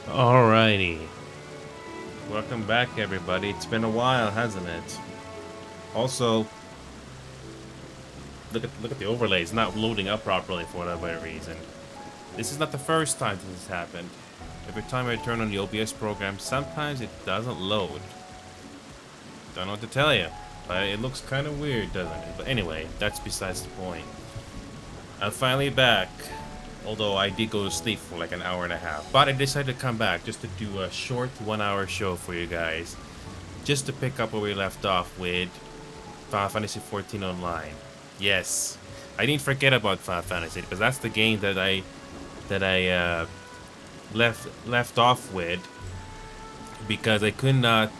Alrighty. Welcome back, everybody. It's been a while, hasn't it? Also, look at the overlay. It's not loading up properly for whatever reason. This is not the first time this has happened. Every time I turn on the OBS program, sometimes it doesn't load. Don't know what to tell you. But it looks kind of weird, doesn't it? But anyway, that's besides the point. I'm finally back. Although I did go to sleep for like an hour and a half. But I decided to come back just to do a short 1 hour show for you guys. Just to pick up where we left off with Final Fantasy XIV Online. Yes, I didn't forget about Final Fantasy because that's the game that I left off with because I could not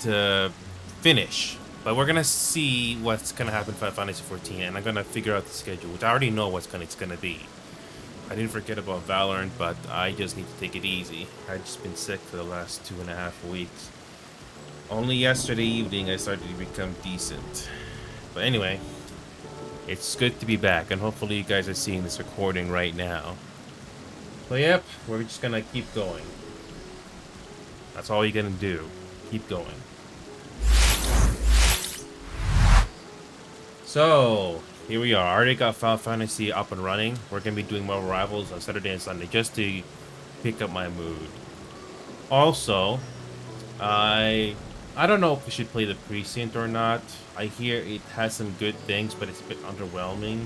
finish. But we're gonna see what's gonna happen in Final Fantasy XIV, and I'm gonna figure out the schedule, which I already know it's gonna be. I didn't forget about Valorant, but I just need to take it easy. I've just been sick for the last 2.5 weeks. Only yesterday evening I started to become decent. But anyway, it's good to be back, and hopefully you guys are seeing this recording right now. So yep, we're just gonna keep going. That's all you're gonna do. Keep going. So, here we are. I already got Final Fantasy up and running. We're gonna be doing more Rivals on Saturday and Sunday just to pick up my mood. Also, I don't know if we should play the Precinct or not. I hear it has some good things, but it's a bit underwhelming.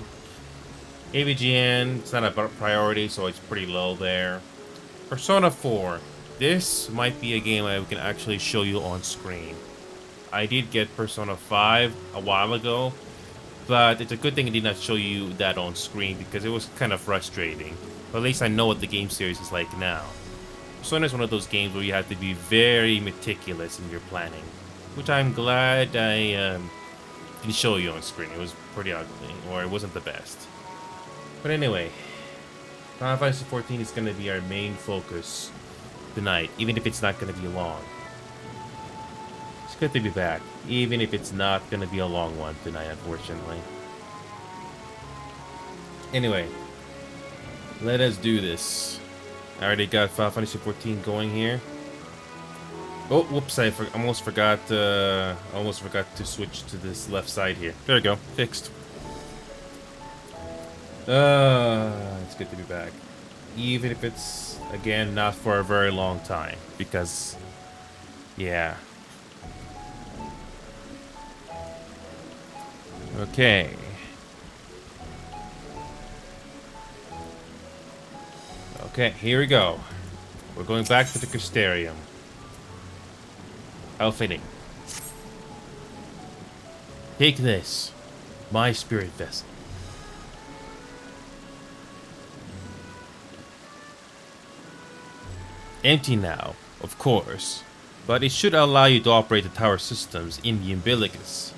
AVGN, it's not a priority, so it's pretty low there. Persona 4. This might be a game I can actually show you on screen. I did get Persona 5 a while ago, but it's a good thing I did not show you that on screen because it was kind of frustrating. But at least I know what the game series is like now. Persona is one of those games where you have to be very meticulous in your planning, which I'm glad I didn't show you on screen. It was pretty ugly, or it wasn't the best. But anyway, Final Fantasy XIV is going to be our main focus tonight, even if it's not going to be long. It's good to be back, even if it's not going to be a long one tonight, unfortunately. Anyway, let us do this. I already got Final Fantasy XIV going here. Oh, whoops! I almost forgot to switch to this left side here. There we go, fixed. It's good to be back, even if it's again not for a very long time, because, yeah. Okay. Okay, here we go. We're going back to the Crystarium. How fitting. Take this, my spirit vessel. Empty now, of course, but it should allow you to operate the tower systems in the umbilicus.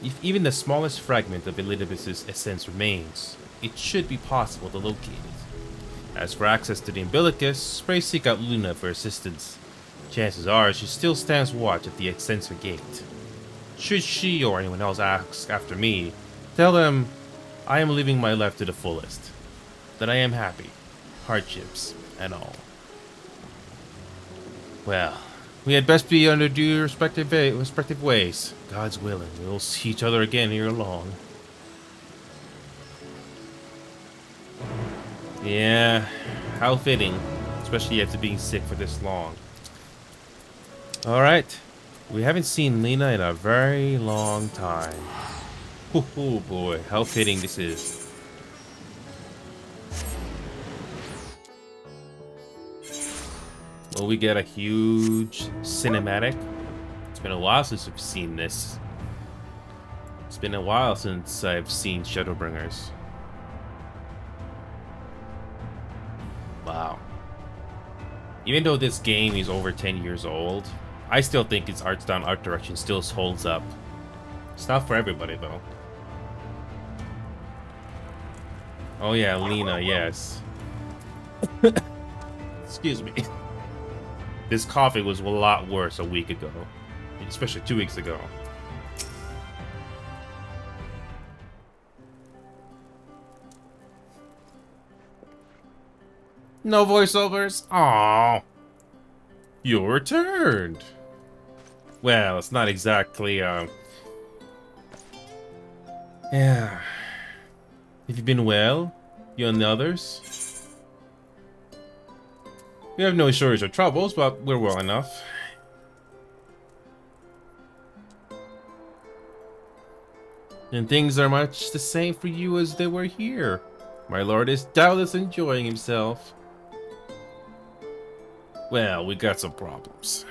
If even the smallest fragment of Elidibus's essence remains, it should be possible to locate it. As for access to the umbilicus, pray seek out Luna for assistance. Chances are she still stands watch at the Ascensor Gate. Should she or anyone else ask after me, tell them I am living my life to the fullest. That I am happy, hardships and all. Well, we had best be under due respective ways. God's willing, we'll see each other again ere long. Yeah, how fitting, especially after being sick for this long. Alright, we haven't seen Lena in a very long time. Oh boy, how fitting this is. Well, we get a huge cinematic. It's been a while since we've seen this. It's been a while since I've seen Shadowbringers. Wow. Even though this game is over 10 years old, I still think its art style and art direction still holds up. It's not for everybody, though. Oh yeah, Lena, yes. Excuse me. This coffee was a lot worse a week ago. Especially 2 weeks ago. No voiceovers? Aww. You returned! Well, it's not exactly, Yeah. Have you been well? You and the others? We have no shortage of troubles, but we're well enough. And things are much the same for you as they were here. My lord is doubtless enjoying himself. Well, we got some problems.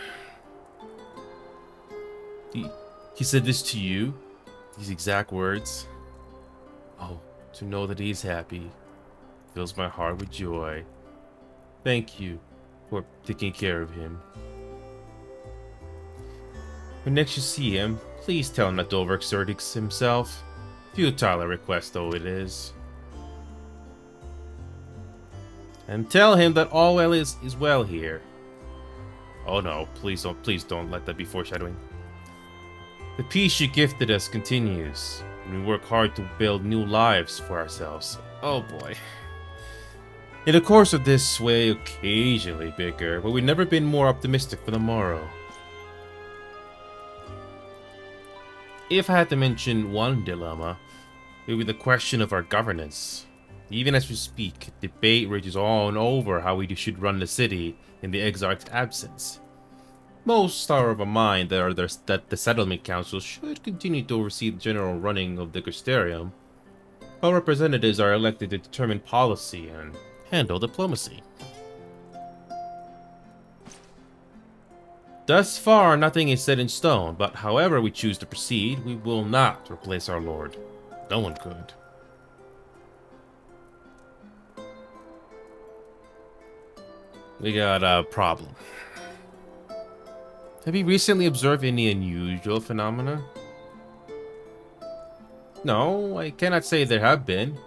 He said this to you? These exact words? Oh, to know that he's happy fills my heart with joy. Thank you for taking care of him. When next you see him, please tell him not to overexert himself. Futile a request though it is. And tell him that all well is well here. Oh no, please don't let that be foreshadowing. The peace you gifted us continues, and we work hard to build new lives for ourselves. Oh boy. In the course of this way, occasionally bicker, but we've never been more optimistic for the morrow. If I had to mention one dilemma, it would be the question of our governance. Even as we speak, debate rages on over how we should run the city in the Exarch's absence. Most are of a mind that the Settlement Council should continue to oversee the general running of the Cristerium, while representatives are elected to determine policy and handle diplomacy. Thus far, nothing is set in stone, but however we choose to proceed, we will not replace our lord. No one could. We got a problem. Have you recently observed any unusual phenomena? No, I cannot say there have been.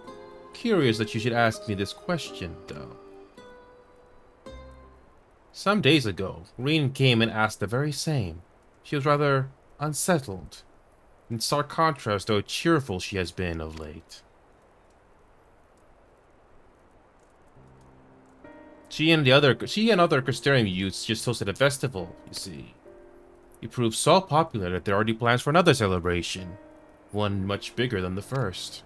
Curious that you should ask me this question, though. Some days ago, Reen came and asked the very same. She was rather unsettled, in stark contrast to how cheerful she has been of late. She and other Cristerium youths just hosted a festival, you see. It proved so popular that there are already plans for another celebration, one much bigger than the first.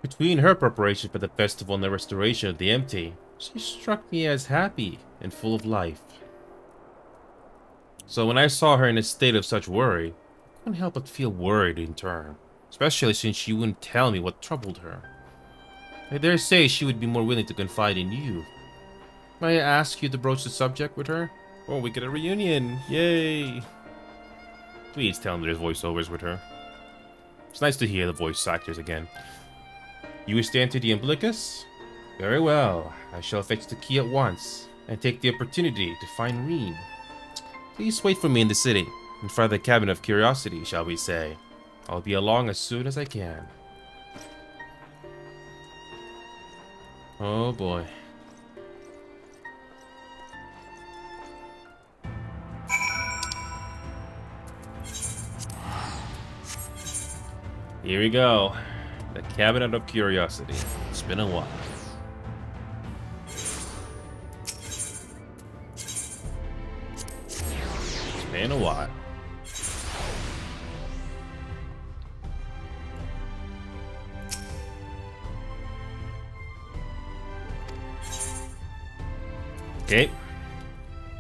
Between her preparation for the festival and the restoration of the empty, she struck me as happy and full of life. So when I saw her in a state of such worry, I couldn't help but feel worried in turn, especially since she wouldn't tell me what troubled her. I dare say she would be more willing to confide in you. May I ask you to broach the subject with her? Oh, we get a reunion! Yay! Please tell me there's voiceovers with her. It's nice to hear the voice actors again. You wish to enter the Umbilicus? Very well. I shall fetch the key at once, and take the opportunity to find Reen. Please wait for me in the city, in front of the Cabinet of Curiosity, shall we say. I'll be along as soon as I can. Oh boy. Here we go. The Cabinet of Curiosity. It's been a while. It's been a while. Okay.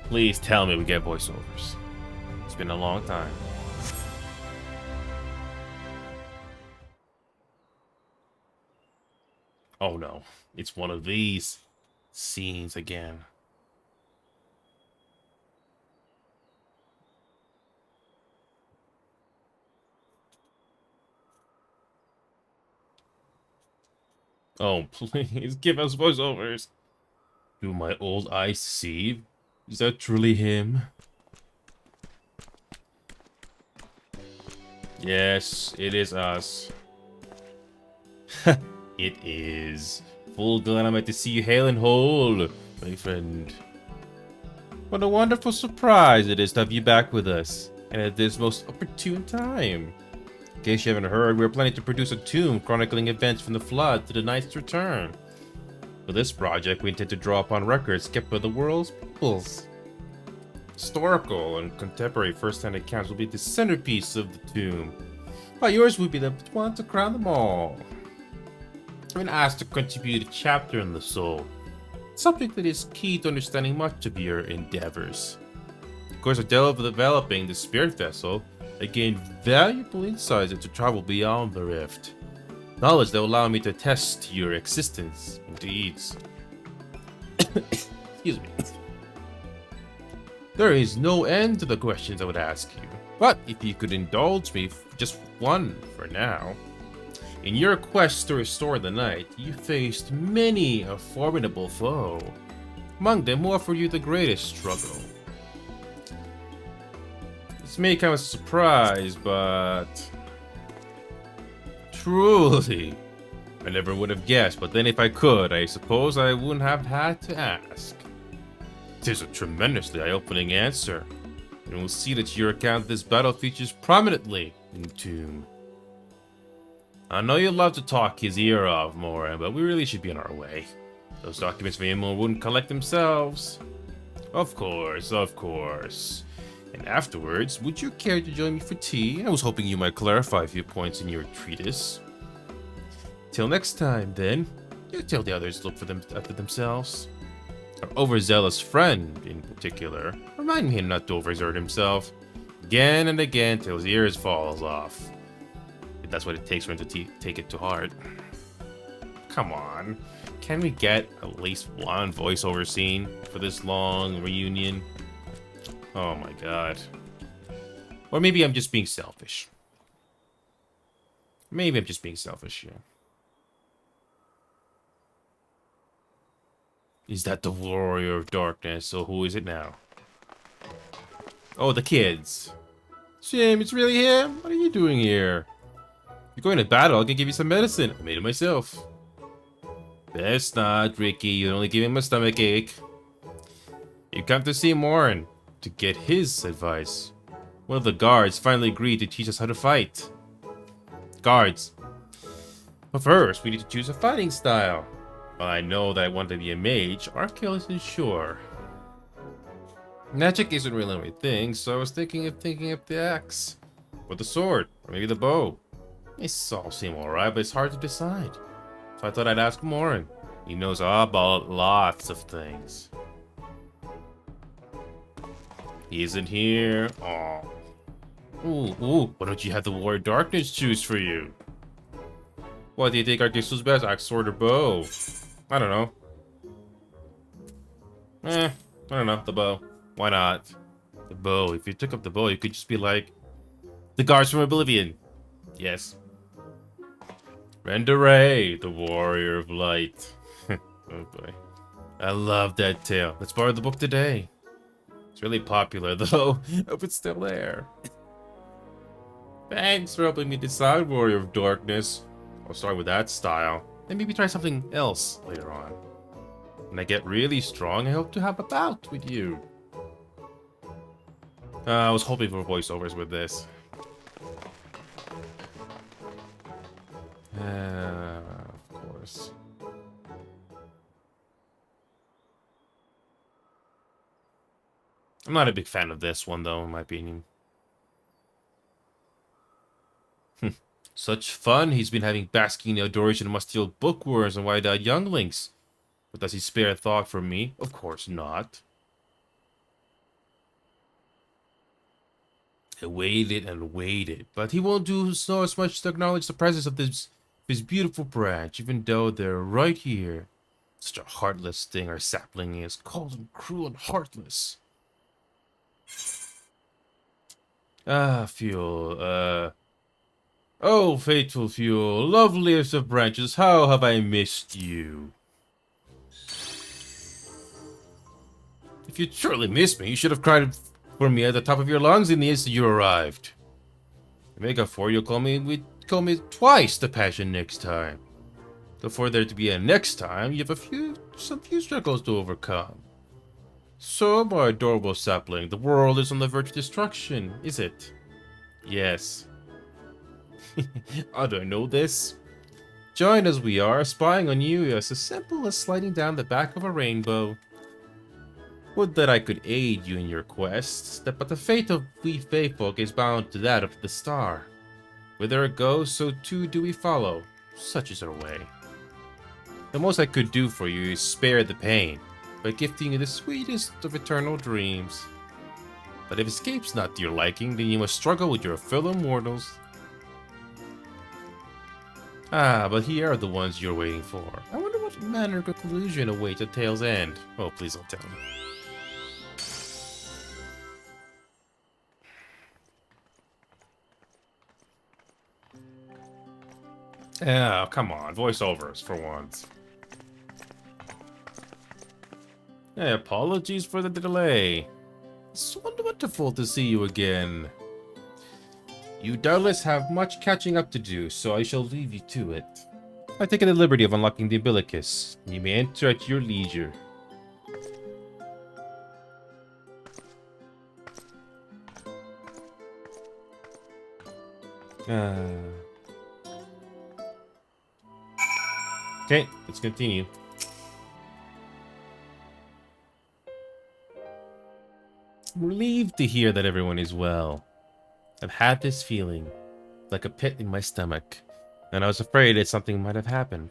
Please tell me we get voiceovers. It's been a long time. Oh no, it's one of these scenes again. Oh, please give us voiceovers. Do my old eyes deceive? Is that truly him? Yes, it is us. It is. Full glad to see you hale and whole, my friend. What a wonderful surprise it is to have you back with us, and at this most opportune time. In case you haven't heard, we're planning to produce a tomb chronicling events from the Flood to the Knight's return. For this project, we intend to draw upon records kept by the world's peoples. Historical and contemporary first-hand accounts will be the centerpiece of the tomb, while yours will be the one to crown them all. I've been asked to contribute a chapter in the soul, something that is key to understanding much of your endeavors. Of course, of developing the spirit vessel, I gained valuable insights into travel beyond the rift. Knowledge that will allow me to test your existence and deeds. Excuse me. There is no end to the questions I would ask you, but if you could indulge me just one for now. In your quest to restore the night, you faced many a formidable foe. Among them, who offered you the greatest struggle? This may come as a surprise, but truly, I never would have guessed. But then if I could, I suppose I wouldn't have had to ask. It is a tremendously eye-opening answer, and we'll see that your account of this battle features prominently in the tomb. I know you'd love to talk his ear off, Morin, but we really should be on our way. Those documents from Immo wouldn't collect themselves. Of course, of course. And afterwards, would you care to join me for tea? I was hoping you might clarify a few points in your treatise. Till next time, then. You tell the others to look for them after themselves. Our overzealous friend, in particular, remind him not to overexert himself again and again till his ears falls off. If that's what it takes for him to take it to heart. Come on, can we get at least one voiceover scene for this long reunion? Oh my god. Or maybe I'm just being selfish. Maybe I'm just being selfish here. Is that the Warrior of Darkness? So who is it now? Oh, the kids. Jim, it's really him? What are you doing here? You're going to battle, I can give you some medicine. I made it myself. Best not, Ricky. You'd only give him a stomach ache. You come to see Morin to get his advice. One of the guards finally agreed to teach us how to fight. Guards. But first, we need to choose a fighting style. While I know that I want to be a mage, Arkel isn't sure. Magic isn't really my thing, so I was thinking of the axe. Or the sword, or maybe the bow. It's all seem alright, but it's hard to decide. So I thought I'd ask Morin. He knows about lots of things. He isn't here. Aw. Ooh, why don't you have the Warrior of Darkness choose for you? What do you think Arkesu's best? Axe, sword, or bow? I don't know. I don't know. The bow. Why not? The bow. If you took up the bow, you could just be like the guards from Oblivion. Yes. Renderay, the Warrior of Light. Oh boy. I love that tale. Let's borrow the book today. It's really popular though. Hope it's still there. Thanks for helping me decide, Warrior of Darkness. I'll start with that style. Then maybe try something else later on. When I get really strong, I hope to have a bout with you. I was hoping for voiceovers with this. Of course. I'm not a big fan of this one, though, in my opinion. Such fun he's been having basking in the adoration of musty old bookworms and wide-eyed younglings. But does he spare a thought for me? Of course not. I waited and waited, but he won't do so as much to acknowledge the presence of this beautiful branch, even though they're right here. Such a heartless thing our sapling is, cold and cruel and heartless. Fuel, oh, faithful Fuel, loveliest of branches, how have I missed you? If you truly missed me, you should have cried for me at the top of your lungs in the instant you arrived. To make up for, you'll call me twice the passion next time. So for there to be a next time, you have some few struggles to overcome. So, my adorable sapling, the world is on the verge of destruction, is it? Yes. I don't know this. Joined as we are, spying on you is as simple as sliding down the back of a rainbow. Would that I could aid you in your quests, but the fate of we Feyfolk is bound to that of the star. Whither it goes, so too do we follow. Such is our way. The most I could do for you is spare the pain, by gifting you the sweetest of eternal dreams. But if escape's not to your liking, then you must struggle with your fellow mortals. Ah, but here are the ones you're waiting for. I wonder what manner of conclusion awaits at tale's end. Oh, please don't tell me. Oh, come on. Voiceovers, for once. Hey, apologies for the delay. It's wonderful to see you again. You doubtless have much catching up to do, so I shall leave you to it. I've taken the liberty of unlocking the umbilicus. You may enter at your leisure. Okay, let's continue. I'm relieved to hear that everyone is well. I've had this feeling, like a pit in my stomach, and I was afraid that something might have happened.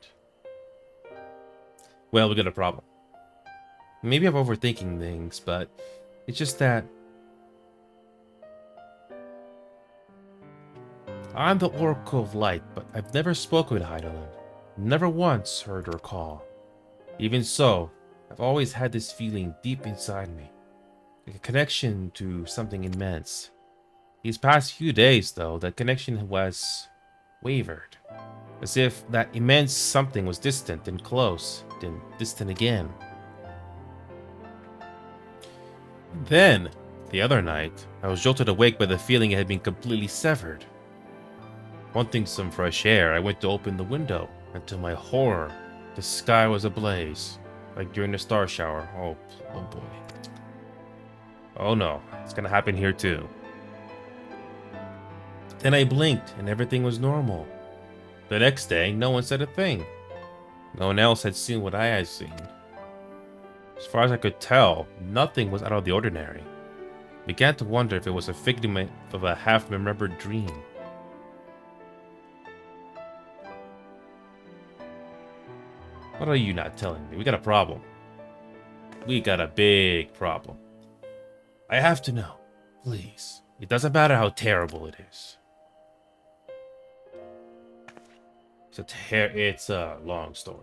Well, we got a problem. Maybe I'm overthinking things, but it's just that I'm the Oracle of Light, but I've never spoken with Heidelin. Never once heard her call. Even so, I've always had this feeling deep inside me, like a connection to something immense. These past few days, though, that connection was wavered, as if that immense something was distant and close, then distant again. Then, the other night, I was jolted awake by the feeling it had been completely severed. Wanting some fresh air, I went to open the window, and to my horror, the sky was ablaze, like during the star shower. Oh boy. Oh no, it's gonna happen here too. Then I blinked, and everything was normal. The next day, no one said a thing. No one else had seen what I had seen. As far as I could tell, nothing was out of the ordinary. I began to wonder if it was a figment of a half-remembered dream. What are you not telling me? We got a problem. We got a big problem. I have to know. Please. It doesn't matter how terrible it is. It's a long story.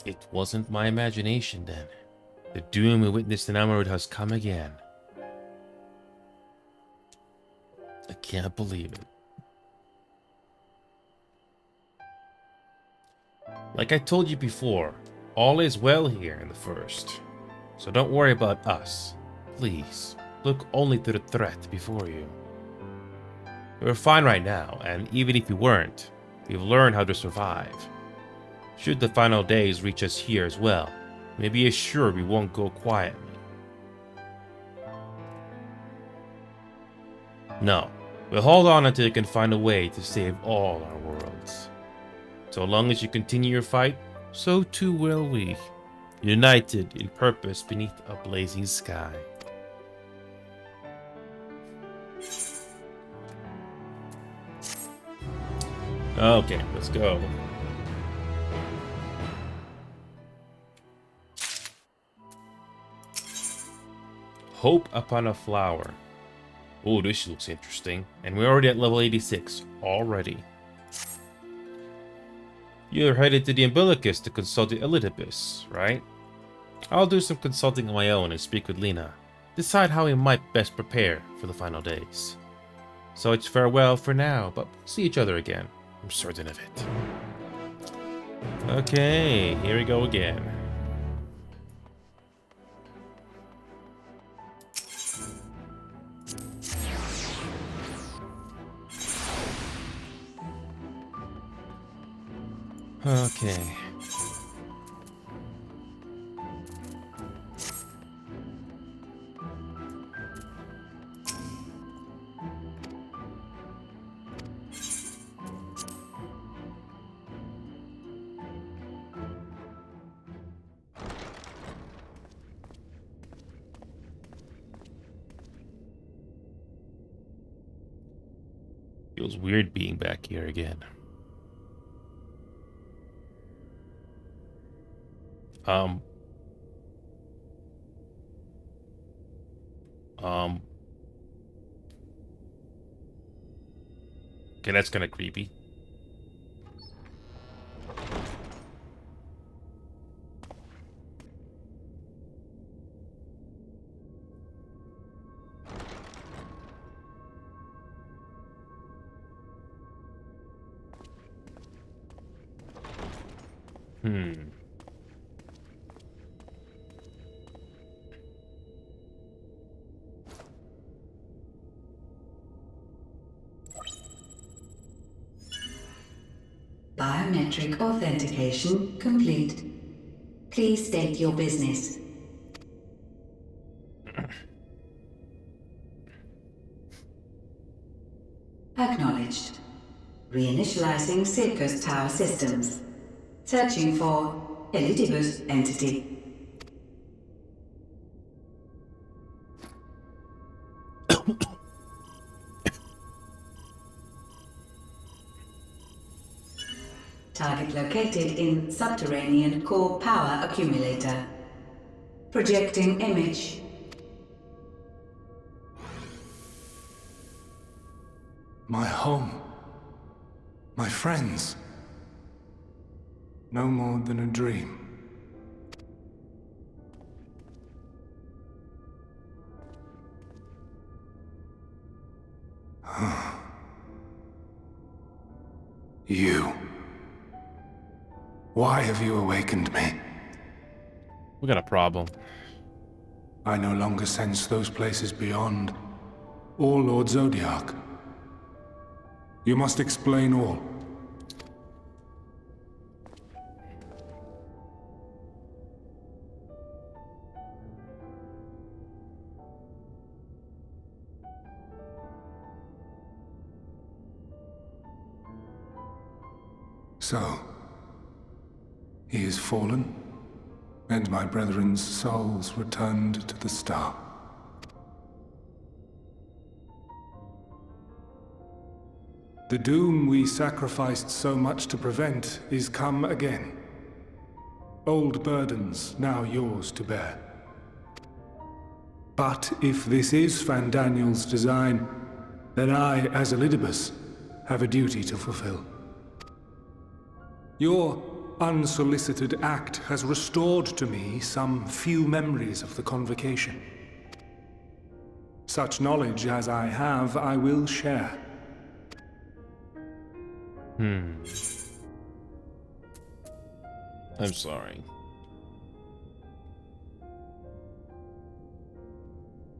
It wasn't my imagination then. The doom we witnessed in Amarud has come again. I can't believe it. Like I told you before, all is well here in the first. So don't worry about us. Please, look only to the threat before you. We're fine right now, and even if we weren't, we've learned how to survive. Should the final days reach us here as well, you may be assured we won't go quietly. No, we'll hold on until you can find a way to save all our worlds. So long as you continue your fight, so too will we, united in purpose beneath a blazing sky. Okay, let's go. Hope upon a flower. Oh, this looks interesting. And we're already at level 86. Already. You're headed to the umbilicus to consult the Elidibus, right? I'll do some consulting on my own and speak with Lena. Decide how we might best prepare for the final days. So it's farewell for now, but we'll see each other again. I'm certain of it. Okay, here we go again. Okay. Feels weird being back here again. Um. Okay, that's kind of creepy. Biometric authentication complete. Please state your business. Acknowledged. Reinitializing Circus Tower systems. Searching for Elidibus entity. Target located in subterranean core power accumulator. Projecting image. My home. My friends. No more than a dream. You. Why have you awakened me? We got a problem. I no longer sense those places beyond, or Lord Zodiac. You must explain all. So, he is fallen, and my brethren's souls returned to the star. The doom we sacrificed so much to prevent is come again. Old burdens now yours to bear. But if this is Fandaniel's design, then I, as Elidibus, have a duty to fulfill. Your unsolicited act has restored to me some few memories of the convocation. Such knowledge as I have, I will share. I'm sorry.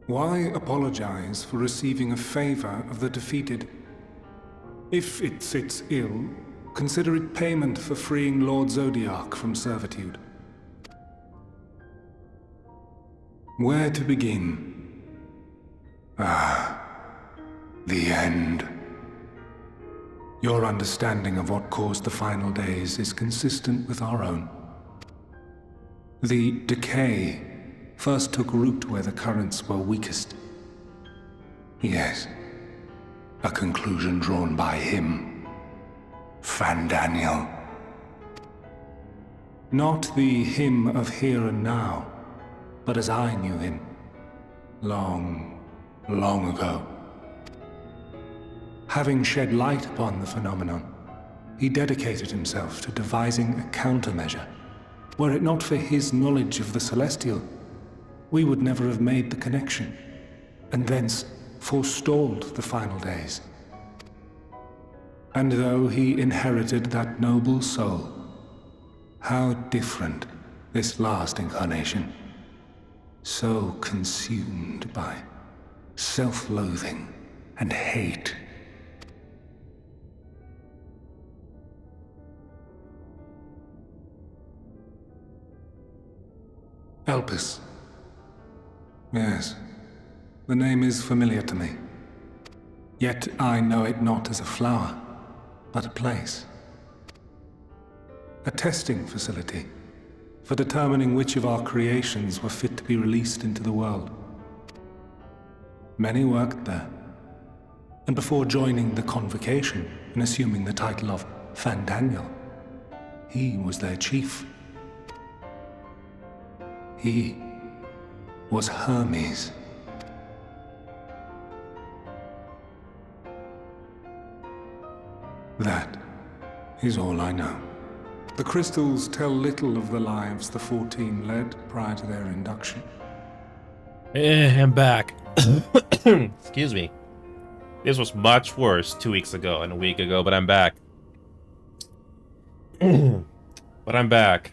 Why apologize for receiving a favor of the defeated? If it sits ill, consider it payment for freeing Lord Zodiac from servitude. Where to begin? The end. Your understanding of what caused the final days is consistent with our own. The decay first took root where the currents were weakest. Yes, a conclusion drawn by him, Fandaniel. Not the him of here and now, but as I knew him, long, long ago. Having shed light upon the phenomenon, he dedicated himself to devising a countermeasure. Were it not for his knowledge of the Celestial, we would never have made the connection, and thence forestalled the final days. And though he inherited that noble soul, how different this last incarnation, so consumed by self-loathing and hate. Elpis. Yes, the name is familiar to me. Yet I know it not as a flower, but a place. A testing facility for determining which of our creations were fit to be released into the world. Many worked there, and before joining the Convocation and assuming the title of Fandaniel, he was their chief. He was Hermes. That is all I know. The crystals tell little of the lives the 14 led prior to their induction. I'm back. Excuse me. This was much worse 2 weeks ago and a week ago, but I'm back. But I'm back.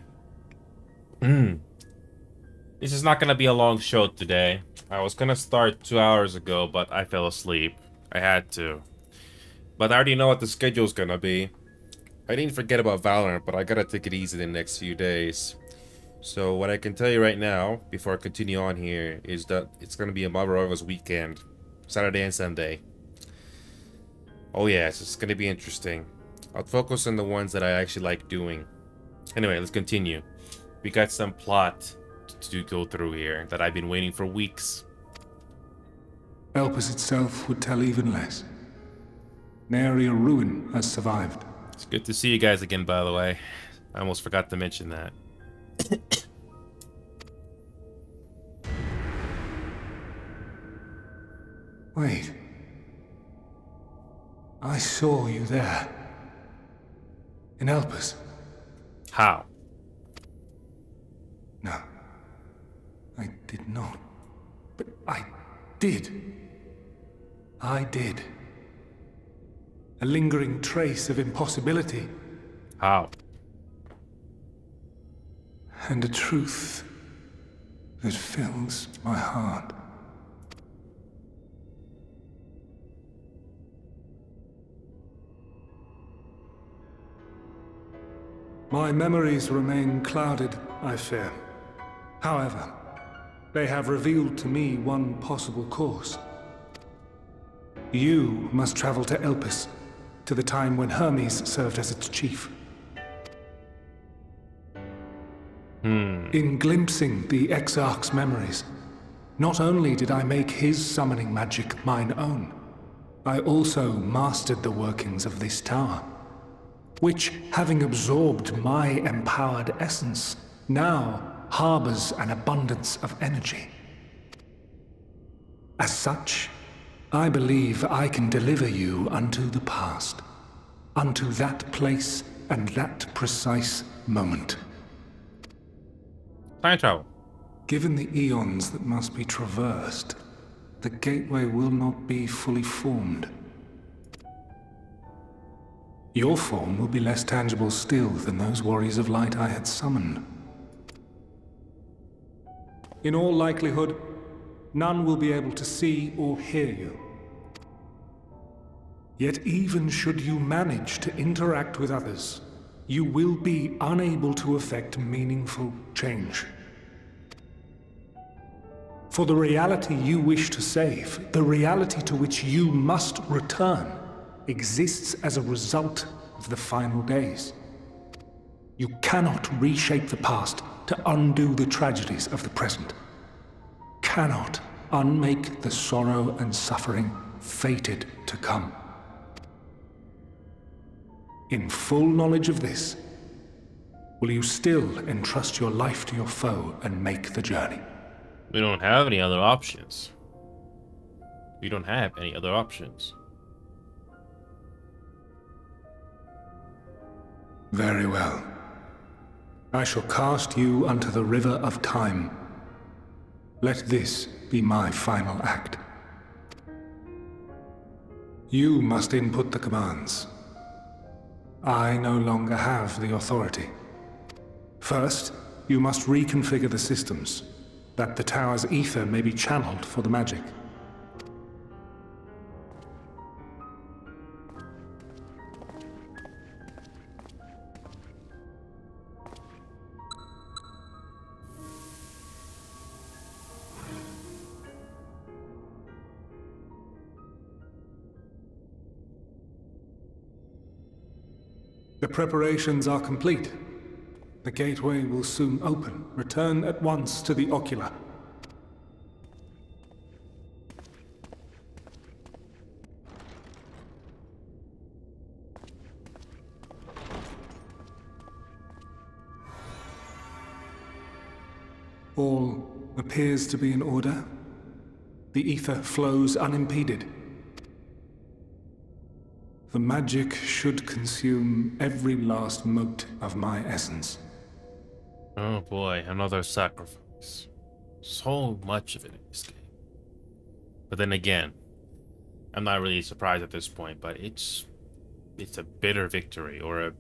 This is not gonna be a long show today. I was gonna start 2 hours ago, but I fell asleep. I had to. But I already know what the schedule's gonna be. I didn't forget about Valorant, but I gotta take it easy the next few days. So what I can tell you right now, before I continue on here, is that it's gonna be a Marvel Rivals weekend. Saturday and Sunday. Oh yes, it's gonna be interesting. I'll focus on the ones that I actually like doing. Anyway, let's continue. We got some plot to go through here that I've been waiting for weeks. Elpis itself would tell even less. Nary a ruin has survived. It's good to see you guys again, by the way. I almost forgot to mention that. Wait. I saw you there. In Elpis. How? No. I did not. But I did. I did. A lingering trace of impossibility. How? And a truth that fills my heart. My memories remain clouded, I fear. However, they have revealed to me one possible course. You must travel to Elpis, to the time when Hermes served as its chief. In glimpsing the Exarch's memories, not only did I make his summoning magic mine own, I also mastered the workings of this tower, which, having absorbed my empowered essence, now harbors an abundance of energy. As such, I believe I can deliver you unto the past, unto that place and that precise moment. Time travel. Given the eons that must be traversed, the gateway will not be fully formed. Your form will be less tangible still than those warriors of light I had summoned. In all likelihood, none will be able to see or hear you. Yet even should you manage to interact with others, you will be unable to effect meaningful change. For the reality you wish to save, the reality to which you must return, exists as a result of the final days. You cannot reshape the past to undo the tragedies of the present. Cannot unmake the sorrow and suffering fated to come. In full knowledge of this, will you still entrust your life to your foe and make the journey? We don't have any other options. We don't have any other options. Very well. I shall cast you unto the river of time. Let this be my final act. You must input the commands. I no longer have the authority. First, you must reconfigure the systems, that the tower's ether may be channeled for the magic. The preparations are complete. The gateway will soon open. Return at once to the ocular. All appears to be in order. The ether flows unimpeded. The magic should consume every last mote of my essence. Oh boy, another sacrifice. So much of it in this game. But then again, I'm not really surprised at this point, but it's a bitter victory, or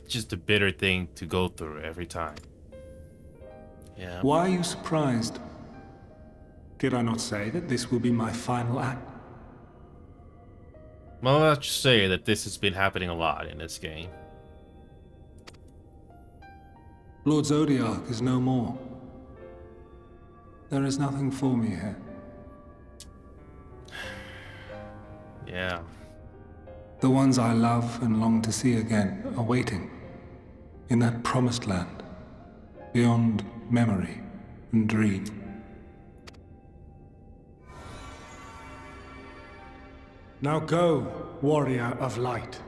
just a bitter thing to go through every time. Yeah. Why are you surprised? Did I not say that this will be my final act? Well, let's just say that this has been happening a lot in this game. Lord Zodiac is no more. There is nothing for me here. Yeah. The ones I love and long to see again are waiting. In that promised land. Beyond memory and dream. Now go, warrior of light.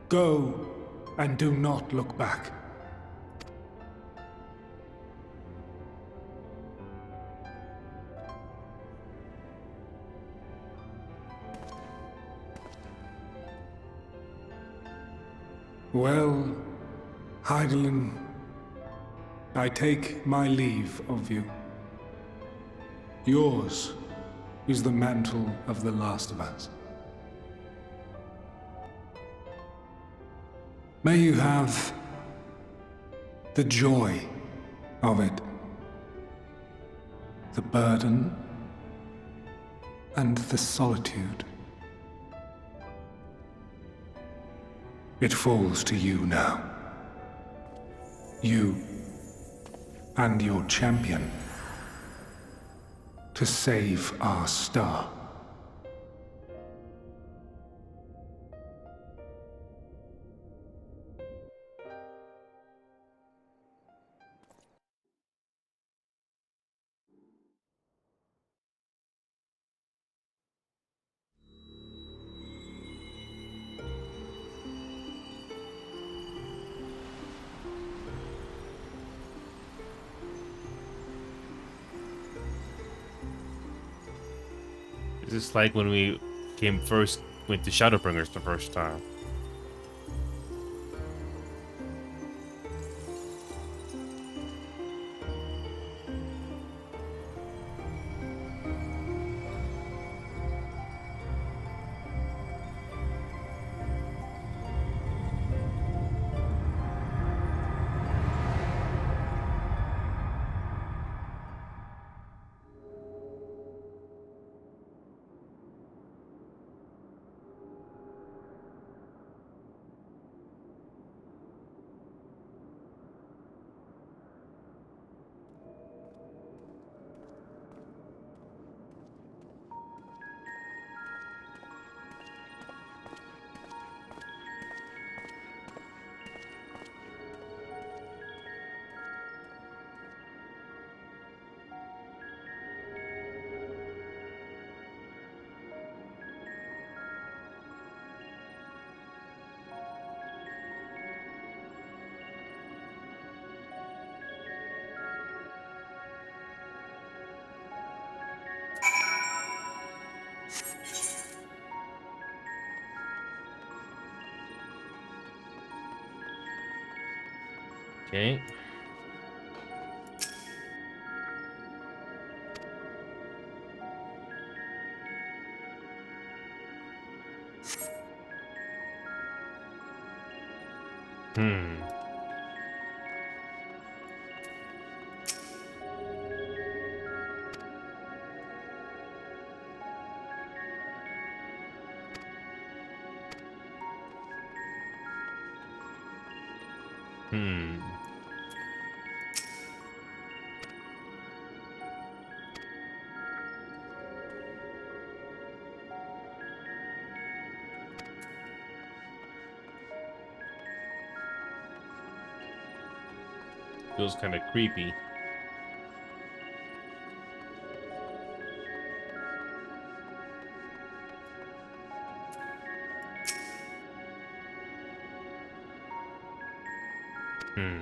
Go, and do not look back. Well, Heidelin, I take my leave of you. Yours is the mantle of the last of us. May you have the joy of it, the burden, and the solitude. It falls to you now. You and your champion to save our star. This is like when we went to Shadowbringers the first time. Okay. Hmm. Hmm. Feels kind of creepy. Hmm.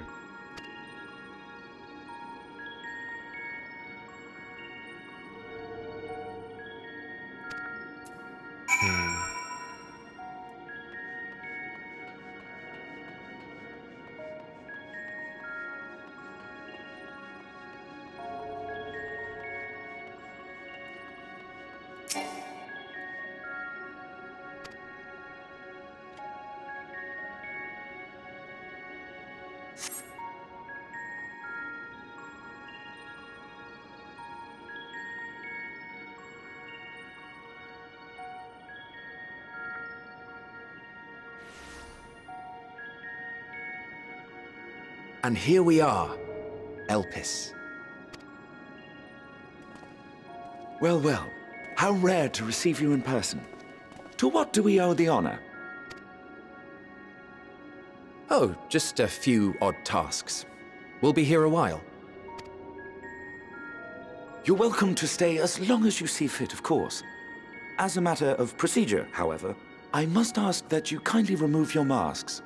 And here we are, Elpis. Well, well, how rare to receive you in person. To what do we owe the honor? Oh, just a few odd tasks. We'll be here a while. You're welcome to stay as long as you see fit, of course. As a matter of procedure, however, I must ask that you kindly remove your masks.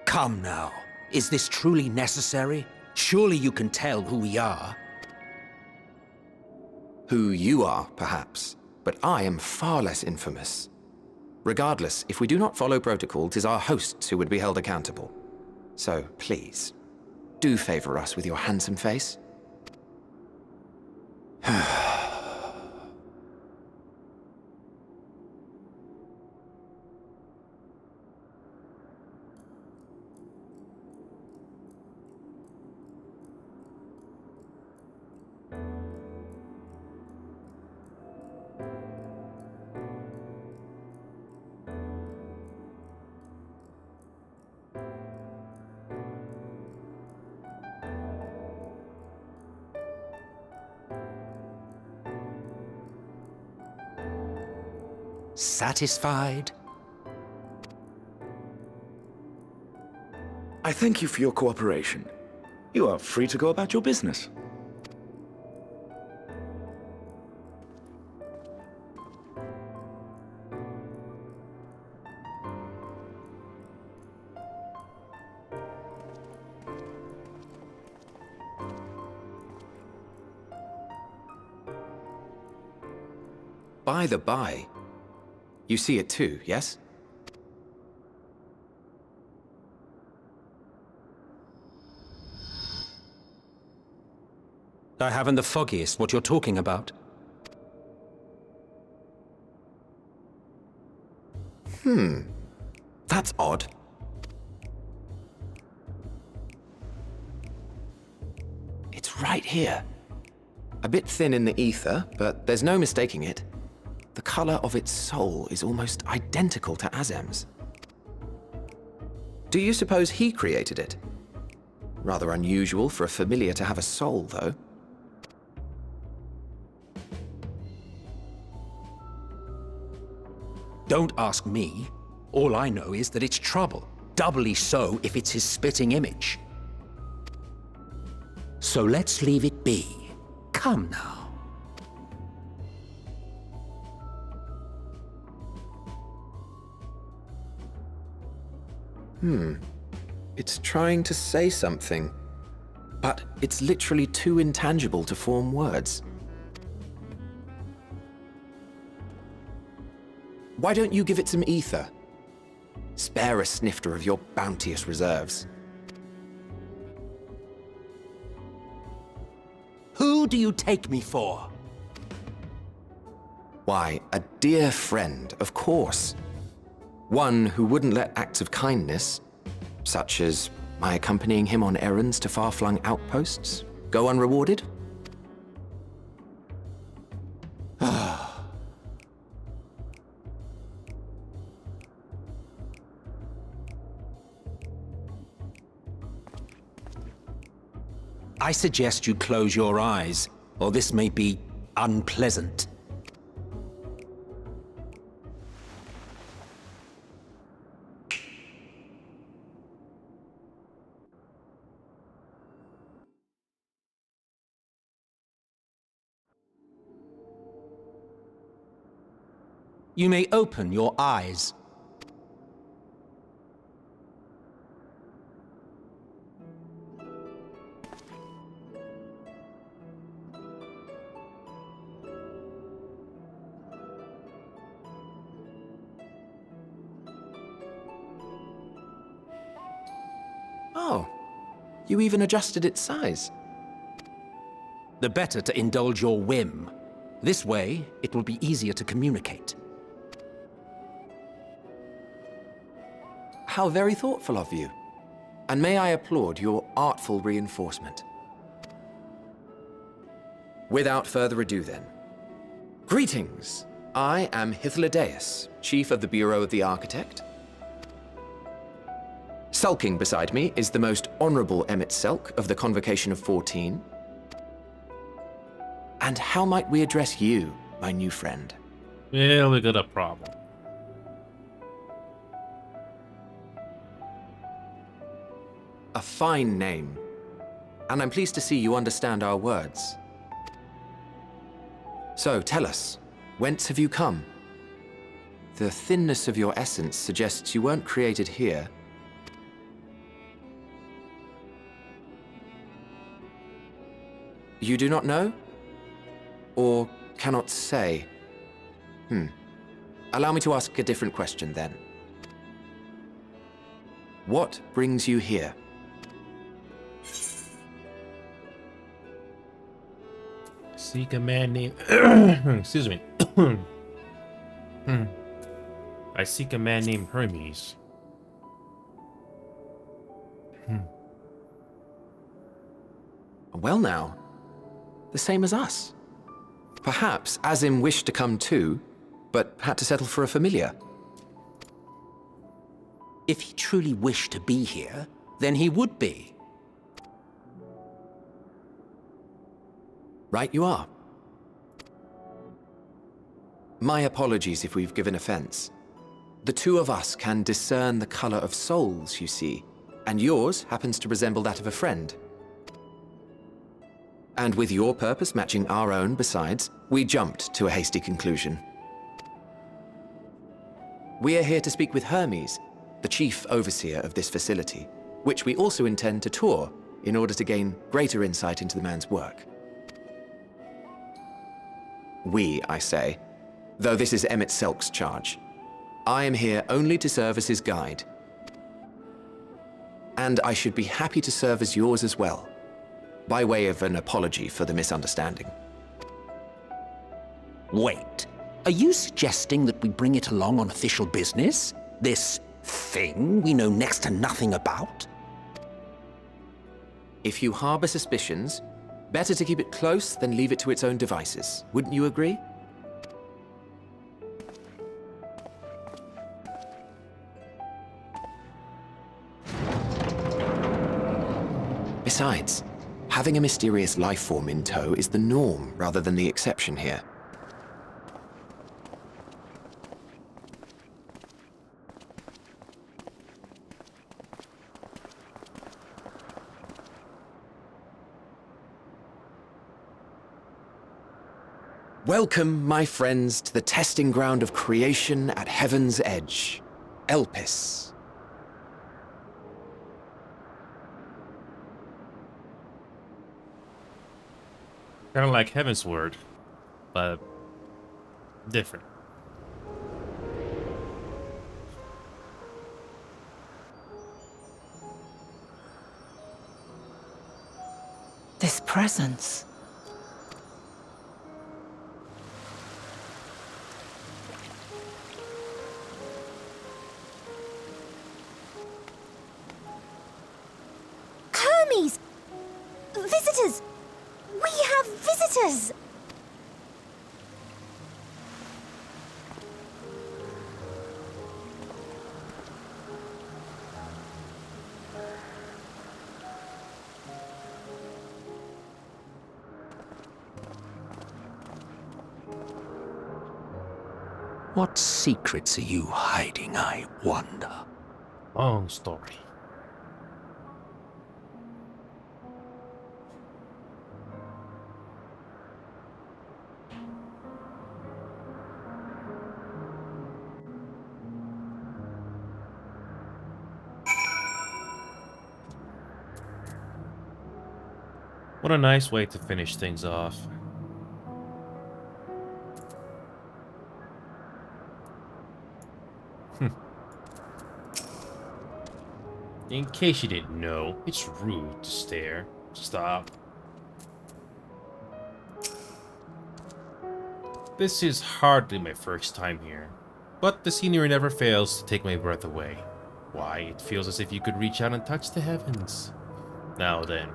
Come now. Is this truly necessary? Surely you can tell who we are. Who you are, perhaps, but I am far less infamous. Regardless, if we do not follow protocol, 'tis our hosts who would be held accountable. So, please, do favor us with your handsome face. Satisfied? I thank you for your cooperation. You are free to go about your business. By the by, you see it too, yes? I haven't the foggiest what you're talking about. That's odd. It's right here. A bit thin in the ether, but there's no mistaking it. The color of its soul is almost identical to Azem's. Do you suppose he created it? Rather unusual for a familiar to have a soul, though. Don't ask me. All I know is that it's trouble. Doubly so if it's his spitting image. So let's leave it be. Come now. It's trying to say something, but it's literally too intangible to form words. Why don't you give it some ether? Spare a snifter of your bounteous reserves. Who do you take me for? Why, a dear friend, of course. One who wouldn't let acts of kindness, such as my accompanying him on errands to far-flung outposts, go unrewarded? I suggest you close your eyes, or this may be unpleasant. You may open your eyes. Oh, you even adjusted its size. the better to indulge your whim. This way, it will be easier to communicate. How very thoughtful of you. And may I applaud your artful reinforcement. Without further ado then. Greetings! I am Hythlodaeus, Chief of the Bureau of the Architect. Sulking beside me is the most honorable Emmett Selk of the Convocation of 14. And how might we address you, my new friend? Well, we got a problem. A fine name. And I'm pleased to see you understand our words. So, tell us, whence have you come? The thinness of your essence suggests you weren't created here. You do not know? Or cannot say? Allow me to ask a different question then. What brings you here? Seek a man named... Excuse me. I seek a man named Hermes. Well now, the same as us. Perhaps Azim wished to come too, but had to settle for a familiar. If he truly wished to be here, then he would be. Right you are. My apologies if we've given offense. The two of us can discern the color of souls, you see, and yours happens to resemble that of a friend. And with your purpose matching our own besides, we jumped to a hasty conclusion. We are here to speak with Hermes, the chief overseer of this facility, which we also intend to tour in order to gain greater insight into the man's work. We, I say, though this is Emmett Selk's charge. I am here only to serve as his guide. And I should be happy to serve as yours as well, by way of an apology for the misunderstanding. Wait, are you suggesting that we bring it along on official business? This thing we know next to nothing about? If you harbor suspicions, better to keep it close than leave it to its own devices. Wouldn't you agree? Besides, having a mysterious life form in tow is the norm rather than the exception here. Welcome, my friends, to the testing ground of creation at Heaven's Edge, Elpis. Kind of like Heaven's Word, but different. This presence. Hermes! Visitors! We have visitors! What secrets are you hiding, I wonder? Long story. What a nice way to finish things off. In case you didn't know, it's rude to stare. Stop. This is hardly my first time here, but the scenery never fails to take my breath away. Why, it feels as if you could reach out and touch the heavens. Now then,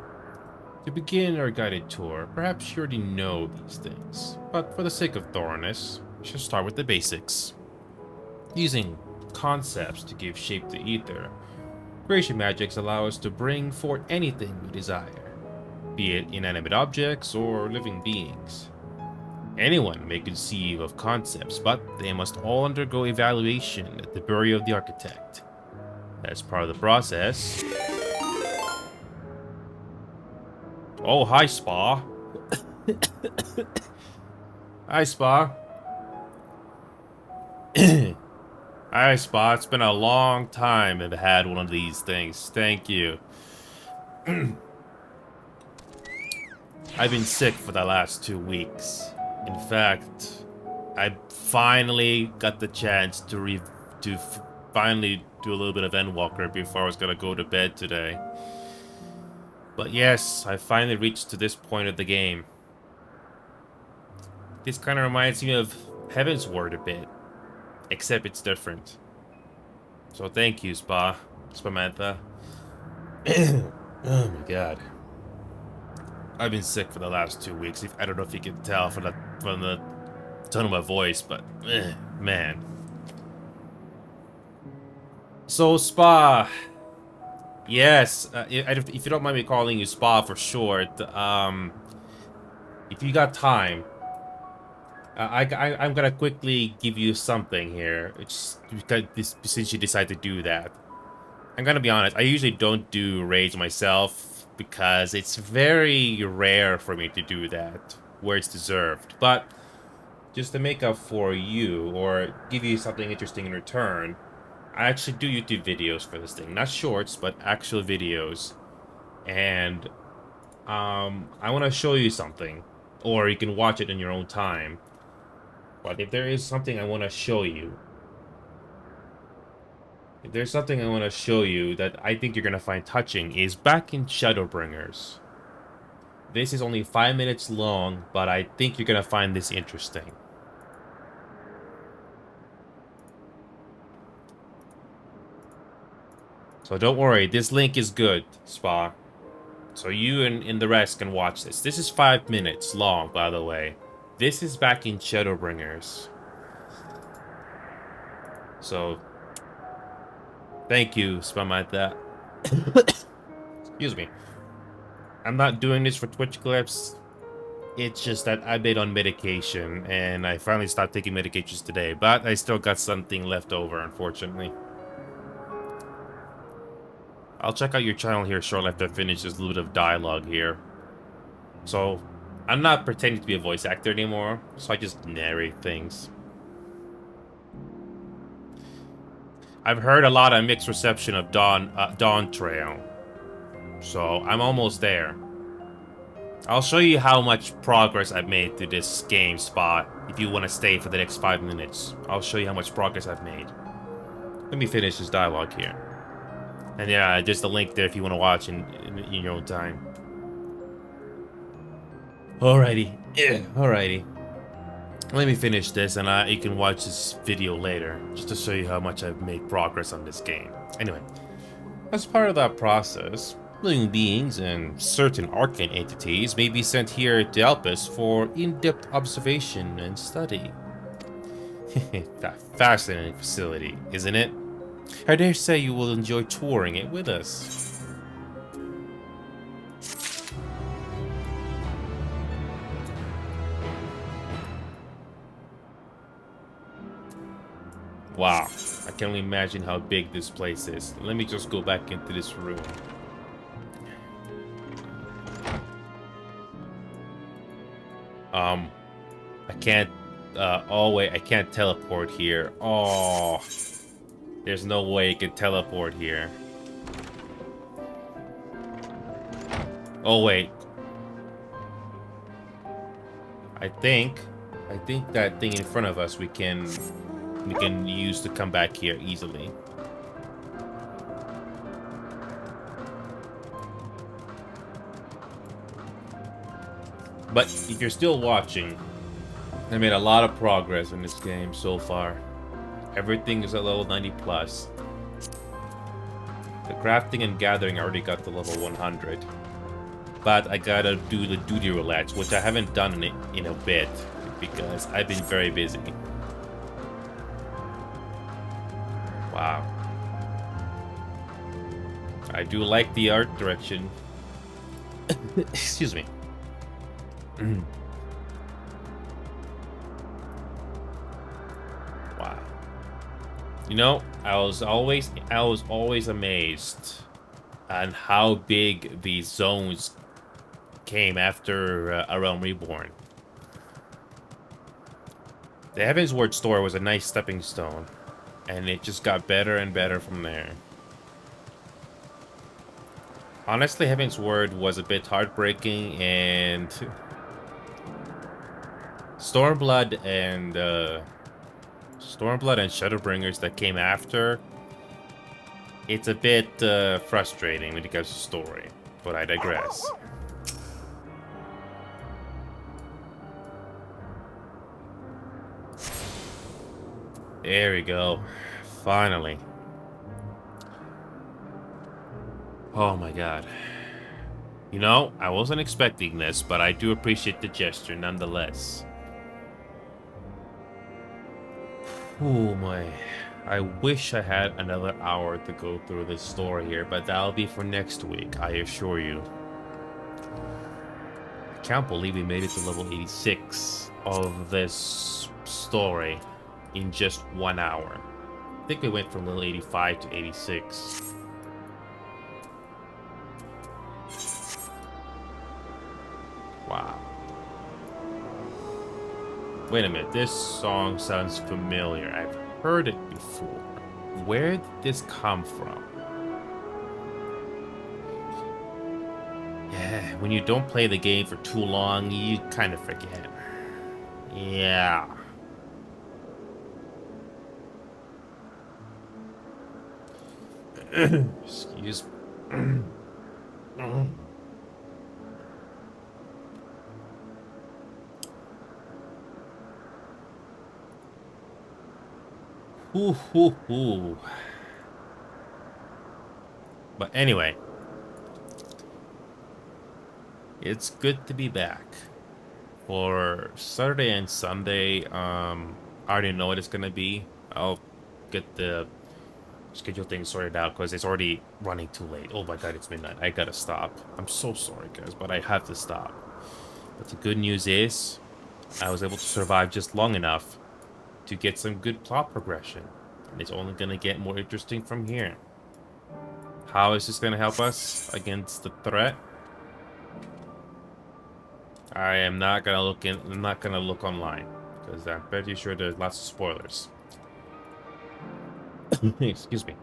to begin our guided tour, perhaps you already know these things, but for the sake of thoroughness, we should start with the basics. Using concepts to give shape to ether, creation magics allow us to bring forth anything we desire, be it inanimate objects or living beings. Anyone may conceive of concepts, but they must all undergo evaluation at the bureau of the architect. As part of the process... Oh, hi, Spa. Hi, Spa. Hi, Spa. It's been a long time I've had one of these things. Thank you. I've been sick for the last 2 weeks. In fact, I finally got the chance to finally do a little bit of Endwalker before I was gonna go to bed today. But yes, I finally reached to this point of the game. This kind of reminds me of Heaven's Word a bit, except it's different. So thank you, Spamantha. Oh my god. I've been sick for the last 2 weeks. I don't know if you can tell from the tone of my voice, but man. So Spa, yes, if you don't mind me calling you Spa for short, if you got time, I'm gonna quickly give you something here. It's because since you decided to do that, I'm gonna be honest. I usually don't do raids myself because it's very rare for me to do that where it's deserved. But just to make up for you or give you something interesting in return, I actually do YouTube videos for this thing. Not shorts, but actual videos. And I want to show you something. Or you can watch it in your own time. But if there is something I want to show you... If there's something I want to show you that I think you're going to find touching is back in Shadowbringers. This is only 5 minutes long, but I think you're going to find this interesting. So don't worry, this link is good, Spa. So you and the rest can watch this. This is 5 minutes long, by the way. This is back in Shadowbringers. So, thank you, Spamantha. Excuse me. I'm not doing this for Twitch clips. It's just that I've been on medication, and I finally stopped taking medications today. But I still got something left over, unfortunately. I'll check out your channel here shortly after I finish this little bit of dialogue here. So, I'm not pretending to be a voice actor anymore, so I just narrate things. I've heard a lot of mixed reception of Dawn Trail, so I'm almost there. I'll show you how much progress I've made through this game, Spot. If you want to stay for the next 5 minutes, I'll show you how much progress I've made. Let me finish this dialogue here. And yeah, there's the link there if you want to watch in your own time. Alrighty. Yeah, alrighty. Let me finish this and you can watch this video later, just to show you how much I've made progress on this game. Anyway, as part of that process, living beings and certain arcane entities may be sent here to help us for in-depth observation and study. That fascinating facility, isn't it? I dare say you will enjoy touring it with us. Wow, I can only imagine how big this place is. Let me just go back into this room. I can't, oh wait, I can't teleport here. Oh, there's no way I can teleport here. Oh wait. I think that thing in front of us we can use to come back here easily. But if you're still watching, I made a lot of progress in this game so far. Everything is at level 90 plus. The crafting and gathering I already got to level 100. But I gotta do the duty roulette, which I haven't done in a bit because I've been very busy. Wow. I do like the art direction. Excuse me. Wow. You know, I was always amazed on how big these zones came after A Realm Reborn. The Heaven's Word store was a nice stepping stone, and it just got better and better from there. Honestly, Heaven's Word was a bit heartbreaking, and Stormblood and Shadowbringers that came after, it's a bit frustrating when it comes to story, but I digress. There we go. Finally. Oh my god. You know, I wasn't expecting this, but I do appreciate the gesture nonetheless. Oh my. I wish I had another hour to go through this story here, but that'll be for next week, I assure you. I can't believe we made it to level 86 of this story in just 1 hour. I think we went from level 85 to 86. Wow. Wait a minute, this song sounds familiar. I've heard it before. Where did this come from? Yeah, when you don't play the game for too long, you kind of forget. Yeah. Excuse me. Ooh, ooh, ooh. But anyway, it's good to be back. For Saturday and Sunday, I already know what it's gonna be. I'll get the schedule thing sorted out because it's already running too late. Oh my god, it's midnight. I gotta stop. I'm so sorry, guys, but I have to stop. But the good news is, I was able to survive just long enough to get some good plot progression. And it's only gonna get more interesting from here. How is this gonna help us against the threat? I am not gonna look in. I'm not gonna look online because I'm pretty sure there's lots of spoilers. Excuse me.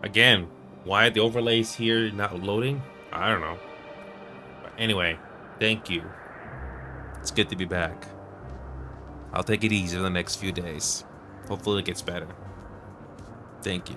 Again, why are the overlays here not loading? I don't know. But anyway, thank you. It's good to be back. I'll take it easy for the next few days. Hopefully it gets better. Thank you.